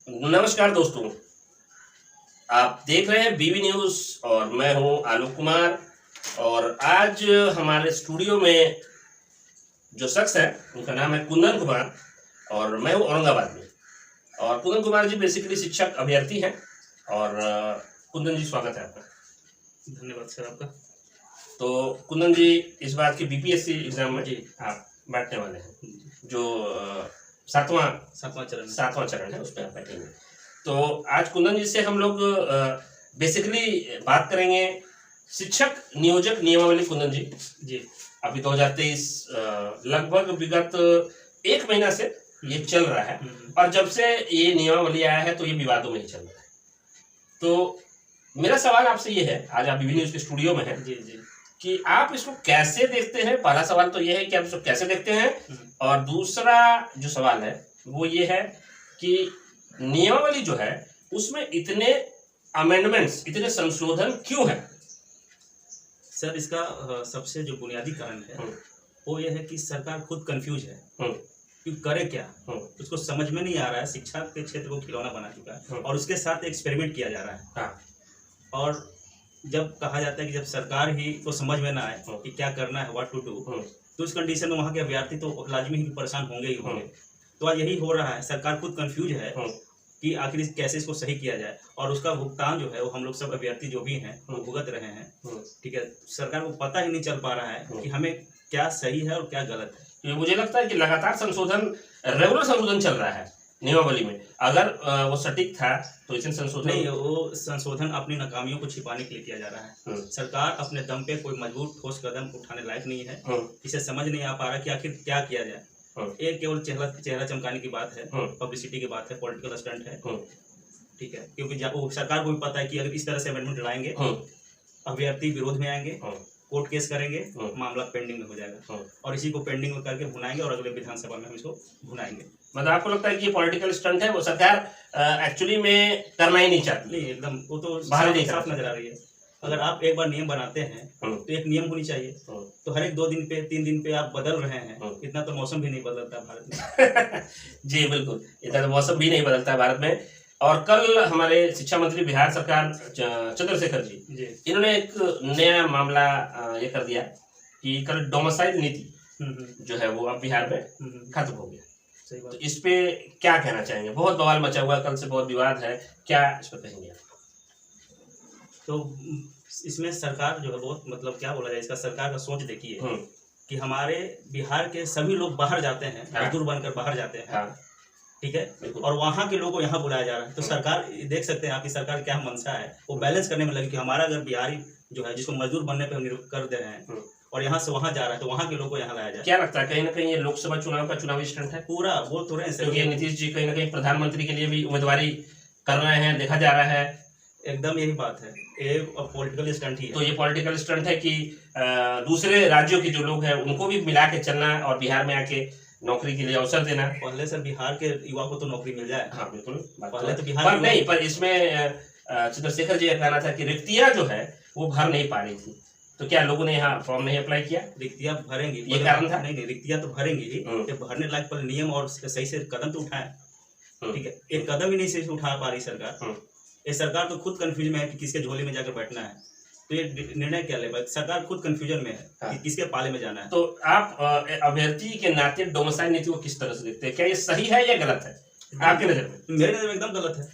नमस्कार दोस्तों, आप देख रहे हैं बीवी न्यूज़ और मैं हूं आलोक कुमार। और आज हमारे स्टूडियो में जो शख्स है उनका नाम है कुंदन कुमार और मैं हूं औरंगाबाद में। और कुंदन कुमार जी बेसिकली शिक्षक अभ्यर्थी हैं। और कुंदन जी, स्वागत है आपका। धन्यवाद सर आपका। तो कुंदन जी, इस बार की बीपीएससी एग्जाम में जी आप बैठने वाले हैं, जो सातवां सातवां चरण है उसमें आप बैठेंगे। तो आज कुंदन जी से हम लोग बेसिकली बात करेंगे शिक्षक नियोजक नियमावली। कुंदन जी, जी अभी 2023 लगभग विगत एक महीना से ये चल रहा है और जब से ये नियमावली आया है तो ये विवादों में ही चल रहा है। तो मेरा सवाल आपसे ये है, आज आप बीबी न्यूज़ के स्टूडियो में हैं, जी जी कि आप इसको कैसे देखते हैं। पहला सवाल तो ये है कि आप इसको कैसे देखते हैं, और दूसरा जो सवाल है वो ये है कि नियमावली जो है उसमें इतने अमेंडमेंट्स, इतने संशोधन क्यों है। सर, इसका सबसे जो बुनियादी कारण है वो ये है कि सरकार खुद कंफ्यूज है कि करे क्या। उसको समझ में नहीं आ रहा है। शिक्षा के क्षेत्र को खिलौना बना चुका है और उसके साथ एक्सपेरिमेंट किया जा रहा है। हाँ। और जब कहा जाता है कि जब सरकार ही को समझ में ना आए कि क्या करना है, व्हाट टू डू, तो उस कंडीशन में वहाँ के अभ्यर्थी तो लाजमी ही परेशान होंगे ही होंगे। तो आज यही हो रहा है, सरकार खुद कंफ्यूज है कि आखिर कैसे इसको सही किया जाए। और उसका भुगतान जो है वो हम लोग सब अभ्यर्थी जो भी हैं वो भुगत रहे हैं। ठीक है, सरकार को पता ही नहीं चल पा रहा है कि हमें क्या सही है और क्या गलत है। मुझे लगता है कि लगातार संशोधन, रेगुलर संशोधन चल रहा है नियमावली में। अगर वो सटीक था तो इसे संशोधन नहीं, वो संशोधन अपनी नाकामियों को छिपाने के लिए किया जा रहा है। सरकार अपने दम पे कोई मजबूत ठोस कदम उठाने लायक नहीं है। इसे समझ नहीं आ पा रहा कि आखिर क्या किया जाए। एक केवल चेहरा चमकाने की बात है, पब्लिसिटी की बात है, पॉलिटिकल स्टंट है। ठीक है, क्योंकि सरकार को भी पता है कि अगर इस तरह से अमेंडमेंट लाएंगे अभ्यर्थी विरोध में आएंगे, कोर्ट केस करेंगे, मामला पेंडिंग में हो जाएगा और इसी को पेंडिंग में करके भुनाएंगे और अगले विधानसभा में हम इसको भुनाएंगे। मतलब आपको लगता है कि ये पॉलिटिकल स्टंट है, वो सरकार एक्चुअली में करना ही नहीं चाहती। नहीं, एकदम वो तो साफ नजर आ रही है। अगर आप एक बार नियम बनाते हैं तो एक नियम होनी चाहिए। तो हर एक 2 दिन पे 3 दिन पे आप बदल रहे हैं। इतना तो मौसम भी नहीं बदलता भारत में। जी बिल्कुल, इतना तो मौसम भी नहीं बदलता है भारत में। और कल हमारे शिक्षा मंत्री बिहार सरकार चंद्रशेखर जी इन्होंने एक नया मामला ये कर दिया कि कल डोमिसाइल नीति जो है वो अब बिहार में खत्म हो गया। तो इस पे क्या कहना चाहेंगे? बहुत बवाल मचा हुआ, कल से बहुत विवाद है, क्या इस पर कहेंगे? तो इसमें सरकार जो है बहुत, मतलब क्या बोला जाए, इसका सरकार का सोच देखिए कि हमारे बिहार के सभी लोग बाहर जाते हैं, मजदूर बनकर बाहर जाते हैं। ठीक है, और वहाँ के लोगों को यहाँ बुलाया जा रहा है। तो सरकार, देख सकते हैं आपकी सरकार क्या मंशा है, वो बैलेंस करने में लगी कि हमारा अगर बिहारी जो है जिसको मजदूर बनने पे हम कर दे रहे हैं और यहाँ से वहाँ जा रहा है, तो वहाँ के लोगों को यहाँ लाया जाए। क्या लगता है कहीं ना कहीं ये लोकसभा चुनाव का चुनावी स्टंट है? पूरा बोल तो रहे हैं, क्योंकि नीतीश जी कहीं ना कहीं प्रधानमंत्री के लिए भी उम्मीदवारी कर रहे हैं, देखा जा रहा है। एकदम यही बात है, ये पॉलिटिकल स्टंट ही है। तो ये पॉलिटिकल स्टंट है कि दूसरे राज्यों के जो लोग हैं उनको भी मिला के चलना और बिहार में आके नौकरी के लिए अवसर देना। पहले सर बिहार के युवा को तो नौकरी मिल जाए। हाँ बिल्कुल, पहले तो बिहार पर नहीं, पर इसमें चंद्रशेखर जी का कहना था कि रिक्तियां जो है वो भर नहीं पा रही थी। तो क्या लोगों ने यहाँ फॉर्म नहीं अप्लाई किया? रिक्तियां भरेंगी, ये कारण था? नहीं, रिक्तियां तो भरेंगी ही। भरने लायक पर नियम और सही से कदम तो उठाए। ठीक है, एक कदम ही नहीं सही से उठा पा रही सरकार। ये सरकार तो खुद कंफ्यूज में है कि किसके झोले में जाकर बैठना है। तो ये निर्णय क्या ले, सरकार खुद कंफ्यूजन में है कि किसके पाले में जाना है। तो आप अभ्यर्थी के नाते डोमिसाइल नीति को किस तरह से देखते हैं? क्या ये सही है या गलत है आपकी नजर में? मेरे नजर में एकदम गलत है।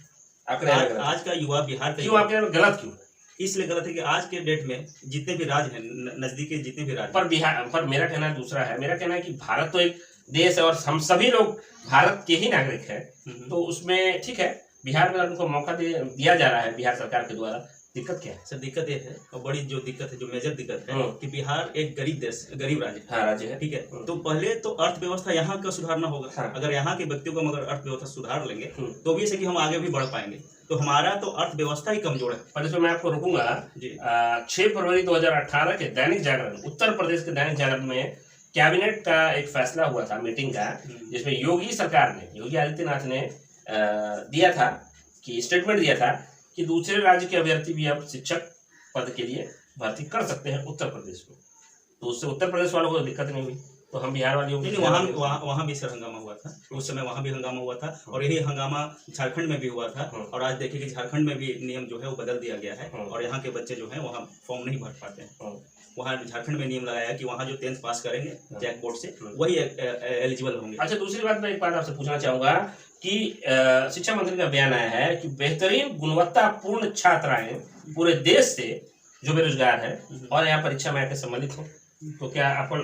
आपके आज का युवा बिहार का, क्यों आपके नजर में गलत क्यों? इसलिए गलत है कि आज के डेट में जितने भी राज्य हैं, नजदीकी जितने भी राज्य, पर बिहार, पर मेरा कहना दूसरा है। मेरा कहना है कि भारत तो एक देश है और हम सभी लोग भारत के ही नागरिक हैं। तो उसमें ठीक है, बिहार में उनको मौका दिया जा रहा है बिहार सरकार के द्वारा। दिक्कत क्या है? सर दिक्कत ये है, और बड़ी जो दिक्कत है, जो मेजर दिक्कत है कि बिहार एक गरीब देश, गरीब राज्य है। ठीक है, तो पहले तो अर्थव्यवस्था यहाँ का सुधारना होगा। अगर यहाँ के व्यक्तियों को अगर अर्थव्यवस्था सुधार लेंगे तो भी कि हम आगे भी बढ़ पाएंगे। तो हमारा तो अर्थव्यवस्था ही कमजोर है। पर इसमें मैं आपको रुकूंगा। 6 फरवरी 2018 के दैनिक जागरण, उत्तर प्रदेश के दैनिक जागरण में कैबिनेट का एक फैसला हुआ था, मीटिंग का, जिसमें योगी सरकार ने, योगी आदित्यनाथ ने दिया था कि स्टेटमेंट दिया था कि दूसरे राज्य के अभ्यर्थी भी अब शिक्षक पद के लिए भर्ती कर सकते हैं उत्तर प्रदेश में। तो उससे उत्तर प्रदेश वालों को दिक्कत नहीं हुई। तो हम बिहार वाले नहीं, वहाँ भी सर हंगामा हुआ था उस समय, वहाँ भी हंगामा हुआ था और यही हंगामा झारखंड में भी हुआ था। और आज देखिए कि झारखंड में भी नियम जो है वो बदल दिया गया है और यहाँ के बच्चे जो है वहाँ फॉर्म नहीं भर पाते हैं। वहाँ झारखंड में नियम लगाया है कि वहाँ जो 10th पास करेंगे जैक बोर्ड से वही एलिजिबल होंगे। अच्छा, दूसरी बात मैं एक बात आपसे पूछना चाहूंगा कि शिक्षा मंत्री का बयान आया है कि बेहतरीन गुणवत्तापूर्ण छात्राएं पूरे देश से जो बेरोजगार हैं और यहाँ परीक्षा में आकर सम्मिलित हो, तो क्या आपको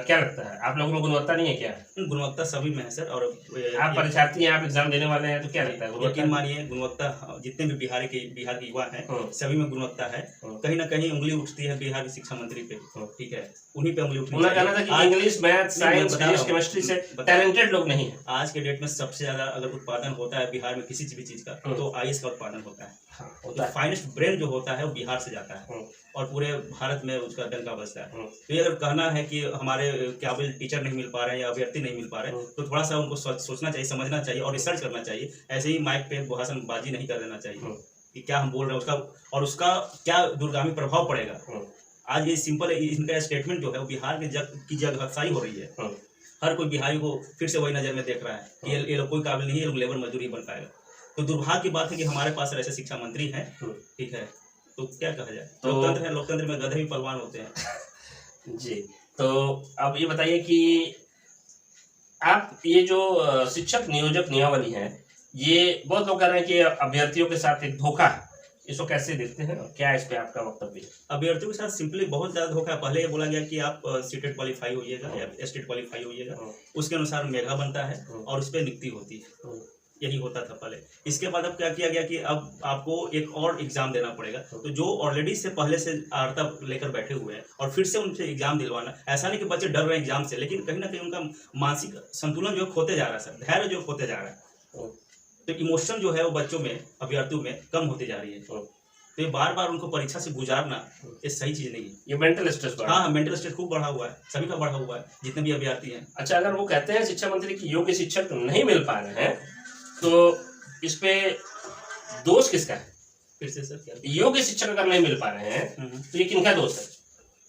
क्या लगता है, आप लोगों में गुणवत्ता नहीं है क्या? गुणवत्ता सभी में है सर। और आप परीक्षार्थी हैं, आप एग्जाम देने वाले हैं, तो क्या लगता है यकीन मानिए गुणवत्ता जितने भी बिहार के युवा हैं सभी में गुणवत्ता है। कहीं ना कहीं उंगली उठती है बिहार के शिक्षा मंत्री पे, ठीक है, उन्हीं पे उंगली उठती है। उन्होंने कहना था कि English, math, science, physics, chemistry से टैलेंटेड लोग नहीं है। आज के डेट में सबसे ज्यादा अगर उत्पादन होता है बिहार में किसी भी चीज का तो IAS का उत्पादन होता है। तो फाइनेस्ट ब्रेन जो होता है वो बिहार से जाता है और पूरे भारत में उसका डंका बजता है। तो ये अगर कहना है कि हमारे काबिल टीचर नहीं मिल पा रहे हैं या अभ्यर्थी नहीं मिल पा रहे हैं, तो थोड़ा सा उनको सोचना चाहिए, समझना चाहिए और रिसर्च करना चाहिए। ऐसे ही माइक पे भाषणबाजी नहीं कर देना चाहिए कि क्या हम बोल रहे हैं उसका और उसका क्या दूरगामी प्रभाव पड़ेगा। आज ये सिंपल इनका स्टेटमेंट जो है वो बिहार की जगहसाई हो रही है। हर कोई बिहारी को फिर से वही नजर में देख रहा है कि ये लोग कोई काबिल नहीं है, ये लोग लेबर मजदूर ही बन पाएगा। तो दुर्भाग्य की बात है कि हमारे पास ऐसे शिक्षा मंत्री हैं, ठीक है, तो क्या कहा जाए। तो लोकतंत्र है, लोकतंत्र में गधे भी पहलवान होते हैं। जी, तो अब ये बताइए कि आप ये जो शिक्षक नियोजक नियमावली है, ये बहुत लोग कह रहे हैं कि अभ्यर्थियों के साथ एक धोखा है, इसको कैसे देखते हैं और क्या इस पे आपका वक्तव्य है? अभ्यर्थियों के साथ सिंपली बहुत ज्यादा धोखा है। पहले ये बोला गया कि आप सीटेट क्वालिफाई होइएगा या स्टेट क्वालिफाई होइएगा, उसके अनुसार मेगा बनता है और उस पर नियुक्ति होती है, यही होता था पहले। इसके बाद अब क्या किया गया कि अब आपको एक और एग्जाम देना पड़ेगा। तो जो ऑलरेडी से पहले से आर्ता लेकर बैठे हुए हैं और फिर से उनसे एग्जाम दिलवाना, ऐसा नहीं कि बच्चे डर रहे हैं एग्जाम से, लेकिन कहीं ना कहीं उनका मानसिक संतुलन जो खोते जा रहा है सर, धैर्य जो खोते जा रहा है, तो इमोशन जो है वो बच्चों में, अभ्यर्थियों में कम होती जा रही है। तो ये बार बार उनको परीक्षा से गुजारना ये सही चीज नहीं है। ये मेंटल स्ट्रेस, हाँ, मेंटल स्ट्रेस खूब बढ़ा हुआ है, सभी का बढ़ा हुआ है, जितने भी अभ्यर्थी हैं। अच्छा, अगर वो कहते हैं शिक्षा मंत्री की योग्य शिक्षक नहीं मिल पा रहे हैं, तो इस पे दोष किसका है? फिर से सर क्या? योग्य शिक्षक अगर नहीं मिल पा रहे हैं तो ये किनका दोष है?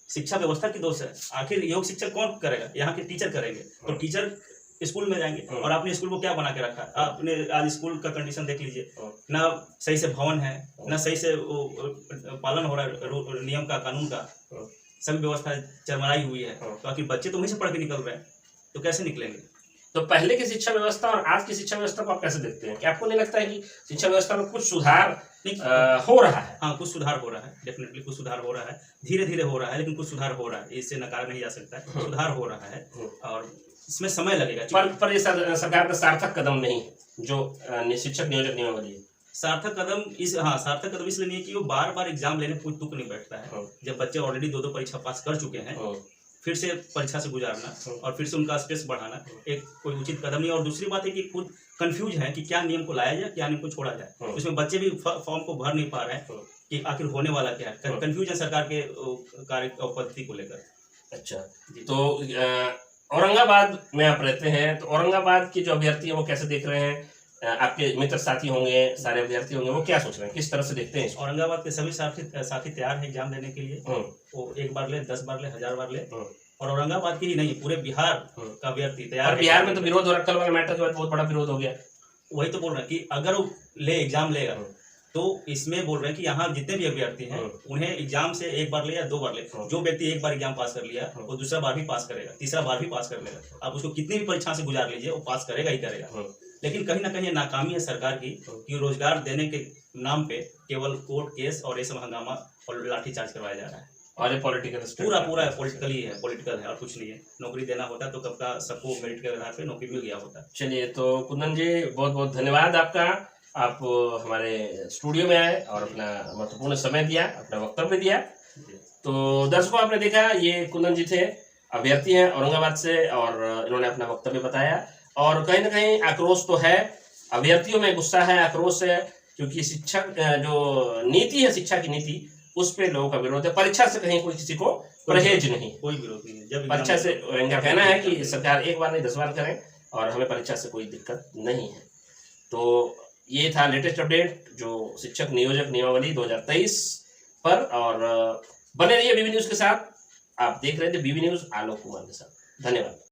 शिक्षा व्यवस्था की दोष है। आखिर योग्य शिक्षक कौन करेगा? यहाँ के टीचर करेंगे। तो टीचर स्कूल में जाएंगे और आपने स्कूल को क्या बना के रखा है? आपने आज स्कूल का कंडीशन देख लीजिए, ना सही से भवन है, ना सही से पालन हो रहा है नियम का, कानून का, सभी व्यवस्था चरमराई हुई है। तो आखिर बच्चे तो वहीं से पढ़ के निकल रहे हैं, तो कैसे निकलेंगे? तो पहले की शिक्षा व्यवस्था और आज की शिक्षा व्यवस्था को आप कैसे देखते हैं? क्या आपको नहीं लगता है कि शिक्षा व्यवस्था में कुछ सुधार हो रहा है? हाँ, कुछ सुधार हो रहा है, डेफिनेटली कुछ सुधार हो रहा है, धीरे धीरे हो रहा है, लेकिन कुछ सुधार हो रहा है, इससे नकारा नहीं जा सकता है। सुधार हो रहा है और इसमें समय लगेगा। पर ये सरकार का सार्थक कदम नहीं है जो शिक्षक नियोजक नियमावली है। सार्थक कदम सार्थक कदम इसलिए नहीं है कि वो बार बार एग्जाम लेने कोई तुक नहीं बैठता है। जब बच्चे ऑलरेडी 2 परीक्षा पास कर चुके हैं, फिर से परीक्षा से गुजारना और फिर से उनका स्ट्रेस बढ़ाना एक कोई उचित कदम नहीं। और दूसरी बात है कि खुद कंफ्यूज है कि क्या नियम को लाया जाए, क्या नियम को छोड़ा जाए। उसमें बच्चे भी फॉर्म को भर नहीं पा रहे हैं कि आखिर होने वाला क्या है। कंफ्यूज है सरकार के कार्य पद्धति को लेकर। अच्छा, तो औरंगाबाद में आप रहते हैं, तो औरंगाबाद के जो अभ्यर्थी हैं वो कैसे देख रहे हैं? आपके मित्र साथी होंगे, सारे अभ्यर्थी होंगे, वो क्या सोच रहे हैं, किस तरह से देखते हैं? औरंगाबाद के सभी साथी तैयार है एग्जाम देने के लिए। वो 1 बार ले, 10 बार ले, 1000 बार ले। और औरंगाबाद की ही नहीं, पूरे बिहार का अभ्यर्थी तैयार है। बिहार में तो विरोध हो रहा है, कल वाले मैटर के बाद बहुत बड़ा विरोध हो गया। वही तो बोल रहे हैं कि अगर वो एग्जाम लेगा तो इसमें बोल रहे हैं कि यहाँ जितने भी अभ्यर्थी हैं उन्हें एग्जाम से 1 बार ले या 2 बार ले। जो व्यक्ति 1 बार एग्जाम पास कर लिया वो दूसरा बार भी पास करेगा, तीसरा बार भी पास कर लेगा। आप उसको कितनी भी परीक्षा से गुजार लीजिए, वो पास करेगा ही करेगा। लेकिन कहीं ना कहीं नाकामी है सरकार की कि रोजगार देने के नाम पे केवल कोर्ट केस और ये सब हंगामा और लाठीचार्ज करवाया जा रहा है। और ये पॉलिटिकल पूरा पॉलिटिकल है और कुछ नहीं है। नौकरी देना होता तो कब का सबको मेरिट के आधार पे नौकरी मिल गया होता। चलिए, तो कुंदन जी बहुत बहुत धन्यवाद आपका। आप हमारे स्टूडियो में आए और अपना महत्वपूर्ण समय दिया, अपना वक्तव्य दिया। तो दर्शकों, आपने देखा ये कुंदन जी थे, अभ्यर्थी हैं औरंगाबाद से, और इन्होंने अपना वक्तव्य बताया। और कहीं ना कहीं आक्रोश तो है, अभ्यर्थियों में गुस्सा है, आक्रोश है, क्योंकि शिक्षक जो नीति है, शिक्षा की नीति, उस पे लोगों का विरोध है। परीक्षा से कहीं कोई किसी को परहेज नहीं, कोई विरोध नहीं है। जब परीक्षा से इनका कहना है कि सरकार 1 बार नहीं 10 बार करें और हमें परीक्षा से कोई दिक्कत नहीं है। तो ये था लेटेस्ट अपडेट जो शिक्षक नियोजक नियमावली 2023 पर। और बने रहिए बीबी न्यूज के साथ। आप देख रहे थे बीबी न्यूज आलोक कुमार के साथ। धन्यवाद।